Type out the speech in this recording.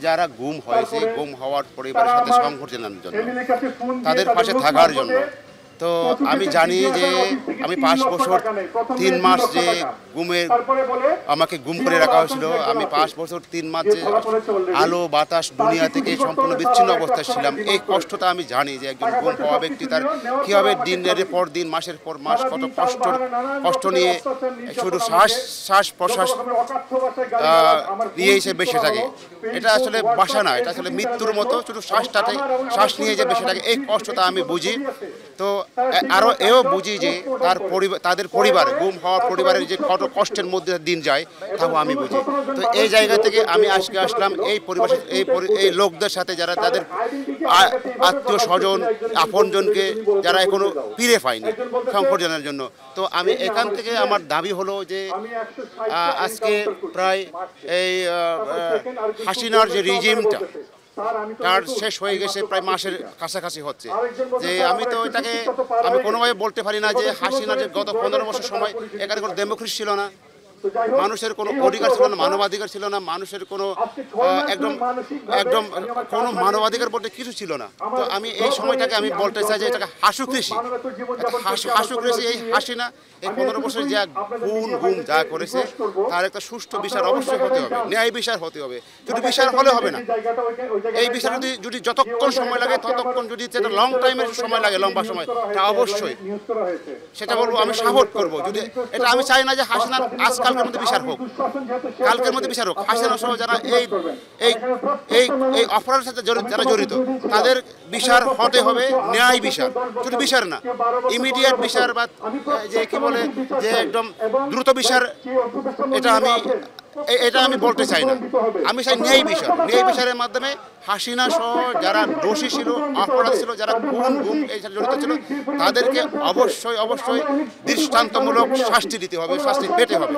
যারা গুম হয়েছে, গুম হওয়ার পরিবারের সাথে সংঘর্ষের জন্য, তাদের পাশে থাকার জন্য। তো আমি জানি যে আমি 5 বছর 3 মাস যে আমাকে গুম করে রাখা হয়েছিল, আমি 5 বছর 3 মাস যে আলো বাতাস দুনিয়া থেকে সম্পূর্ণ বিচ্ছিন্ন অবস্থায় ছিলাম। এই কষ্টটা আমি জানি যে একজন গুম হওয়া ব্যক্তি তার কীভাবে দিনের পর দিন মাসের পর মাস কত কষ্ট নিয়ে শুধু শ্বাস প্রশ্বাস নিয়েই সে বেঁচে থাকে। এটা আসলে বাসা না, এটা আসলে মৃত্যুর মতো, শুধু শ্বাস নিয়ে যে বেঁচে থাকে, এই কষ্টটা আমি বুঝি। তো আরও এও বুঝি যে তাদের পরিবার, গুম হওয়ার পরিবারের যে কত কষ্টের মধ্যে দিন যায় তাও আমি বুঝি। তো এই জায়গা থেকে আমি আজকে আসলাম এই লোকদের সাথে, যারা তাদের আত্মীয় স্বজন আপনজনকে যারা এখনো ফিরে পায়নি সংবর্ধনার জন্য। তো আমি এখান থেকে আমার দাবি হলো যে আজকে প্রায় এই হাসিনার যে রিজিমটা তার শেষ হয়ে গেছে, প্রায় মাসের কাছাকাছি হচ্ছে। যে আমি তো এটাকে আমি কোনোভাবে বলতে পারি না যে হাসিনার যে গত 15 বছর সময় এখানে কোনো ডেমোক্রেসি ছিল না, মানুষের কোনো অধিকার ছিল না, মানবাধিকার ছিল না, মানুষের কোনো একদম কোনো মানবাধিকার বলতে কিছু ছিল না। তো আমি এই সময়টাকে আমি বলতে চাই যে এটাকে হাসুকৃষি। এই হাসিনা এই 15 বছর যা গুম যা করেছে তার একটা সুষ্ঠু বিচার অবশ্যই হতে হবে, ন্যায় বিচার হতে হবে। যদি বিচার হলে হবে না, এই বিচার যদি যতক্ষণ সময় লাগে ততক্ষণ, যদি সেটা লং টাইমের সময় লাগে, লম্বা সময়, তা অবশ্যই সেটা বলবো, আমি সাপোর্ট করবো। যদি এটা আমি চাই না যে হাসিনার কালকের মধ্যে বিচার হোক, কালকের মধ্যে বিচার হোক। হাসিনা সহ যারা এই অপরাধের সাথে যারা জড়িত তাদের বিচার হতে হবে, ন্যায় বিচার, শুধু বিচার না, ইমিডিয়েট বিচার বা যে কি বলে যে একদম দ্রুত বিচার, এটা আমি বলতে চাই না। আমি চাই ন্যায় বিচার। ন্যায় বিচারের মাধ্যমে হাসিনা সহ যারা দোষী ছিল, অপরাধী ছিল, যারা গুম এই সাথে জড়িত ছিল, তাদেরকে অবশ্যই দৃষ্টান্তমূলক শাস্তি দিতে হবে, শাস্তি পেতে হবে।